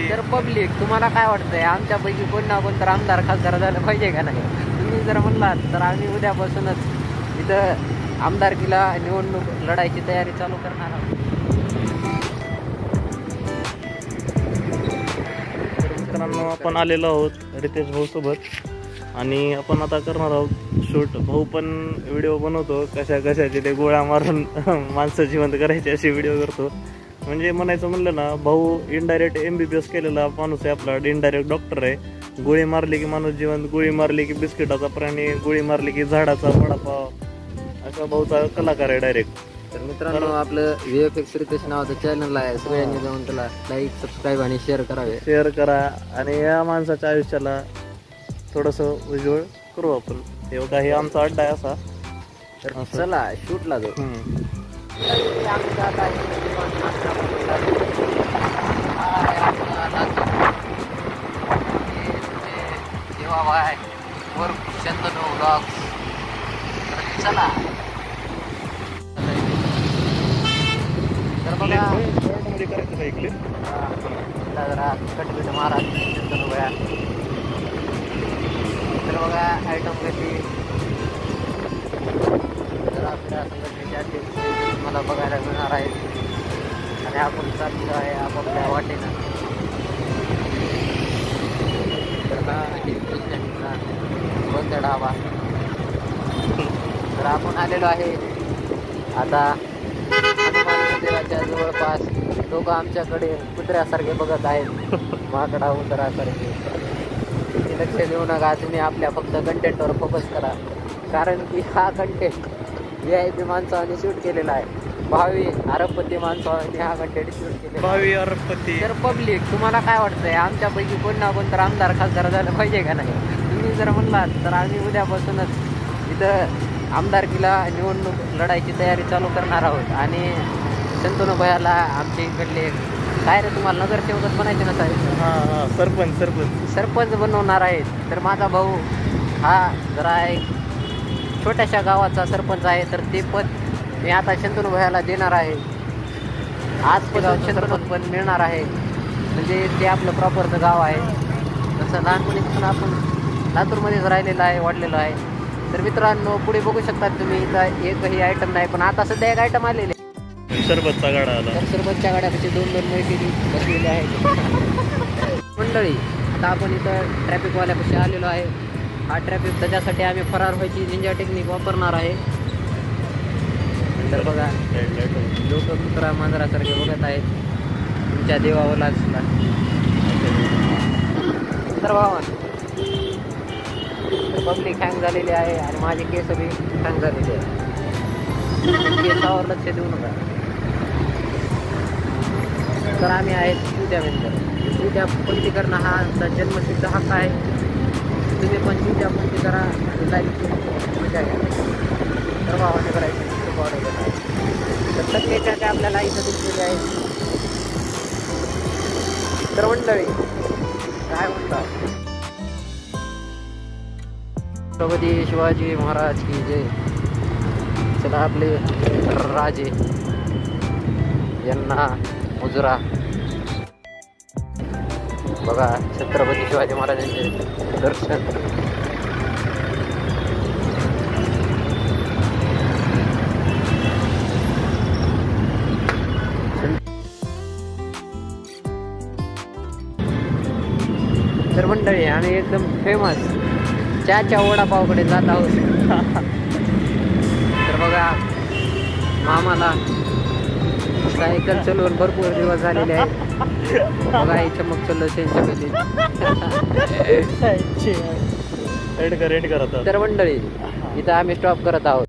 अरबपती. तर पब्लिक तुम्हाला काय वाटतंय आमच्यापैकी कोण ना कोण तर आमदार खासदार झालं पाहिजे का नाही? तुम्ही जर म्हणलात तर आम्ही उद्यापासूनच इथं आमदारकीला निवडणूक लढायची तयारी चालू करणार आहोत. मित्रांनो आपण आलेलो आहोत रितेश भाऊ सोबत आणि आपण आता करणार आहोत शूट. भाऊ पण व्हिडिओ बनवतो कशाचे ते गोळ्या मारून माणसं जिवंत करायचे असे व्हिडिओ करतो. म्हणजे म्हणायचं म्हणलं ना, भाऊ इनडायरेक्ट MBBS केलेला माणूस आहे आपला, इनडायरेक्ट डॉक्टर आहे. गोळी मारली की माणूस जिवंत, गोळी मारली की बिस्किटाचा प्राणी, गोळी मारली की झाडाचा वडापाव, असा भाऊचा कलाकार आहे डायरेक्ट. तर मित्रांनो आपलं VFX रितेश नावाचं चॅनल आहे, सगळ्यांनी जाऊन त्याला लाईक सबस्क्राईब आणि शेअर करावे. शेअर करा आणि या माणसाच्या आयुष्याला थोडंसं उज्ज्वल करू आपण. एवढा हे आमचा अड्डा आहे असा. तर चला शूटला जाऊ. देवाबाई वर शंतनू ब्लॉग्स. चला तर बघा जरा कटबीट महाराज शंतनू भया. तर बघा आयटम कशी जरा संघटनेचे मला बघायला मिळणार आहे आणि आपण चाललो आहे आपापल्या वाटेनं. तर हा बंद ढाबा. तर आपण आलेलो आहे आता हनुमान मंदिराच्या जवळपास. लोक आमच्याकडे कुत्र्यासारखे बघत आहेत, माकडा उंदरासारखे. लक्ष देऊ नका तुम्ही, आपल्या फक्त कंटेंटवर फोकस करा, कारण की हा कंटेंट VIP माणसाने शूट केलेला आहे. भावी अरबपती माणसाने हा कंटेंट शूट केलेला. भावी अरबपती. तर पब्लिक तुम्हाला काय वाटतंय आमच्यापैकी कोण ना कोण तर आमदार खासदार झालं पाहिजे का नाही? तुम्ही जर म्हणलात तर आम्ही उद्यापासूनच इथं आमदारकीला निवडणूक लढायची तयारी चालू करणार आहोत. आणि शंतनू भयाला आमच्या इकडले काय रे तुम्हाला नगरसेवकच बनायचे नसावे, सरपंच बनवणार आहेत. तर माझा भाऊ हा जरा एक छोट्याशा गावाचा सरपंच आहे, तर ते पद मी आता शंतनू भयाला देणार आहे. आजपासून सरपंच पण मिळणार आहे, म्हणजे ते आपलं प्रॉपरचं गाव आहे. तसं लहानपणीपासून आपण लातूरमध्येच राहिलेलं आहे, वाढलेलं आहे. तर मित्रांनो पुढे बघू शकतात तुम्ही, इथं एकही आयटम नाही, पण आता सध्या एक आयटम आलेले सरबतचा गाडा आला. तर सरबतच्या गाड्यापाशी 2-2 मैत्रिणी बसलेल्या आहेत. मंडळी आता आपण इथं ट्रॅफिकवाल्यापाशी आलेलो आहे. हा ट्रॅफिक त्याच्यासाठी आम्ही फरार व्हायची निंजा टेक्निक वापरणार आहे. तर बघा लोक कुत्रा मांजरासारखे बघत आहेत तुमच्या देवावरला. तर भावान पब्लिक हँग झालेली आहे आणि माझे केस बी हँग झालेले आहे. केसावर लक्ष देऊ नका. तर आम्ही आहेत शिवत्यानंतर. शिवत्यापंथी करणं हा आमचा जन्मसिद्ध हक्क आहे. तुम्ही पण शिवत्यापंथी करा, लाईफ मजा घ्या. तर भावाने करायचं खूप आवडत आहे. तर सत्तेच्या त्या आपल्याला इथं दिसलेले आहे. तर मंडळी काय म्हणतात, छत्रपती शिवाजी महाराज की जय. चला आपले राजे यांना मुजरा. बघा छत्रपती शिवाजी महाराजांचे दर्शन. तर मंडळी आम्ही एकदम फेमस चहाच्या वडापावकडे जात आहोत. तर बघा मामाला सायकल चालवून भरपूर दिवस झालेले आहेत. बघा ही चमक चाललं त्यांच्या. रेड कर आता. तर मंडळी इथं आम्ही स्टॉप करत आहोत.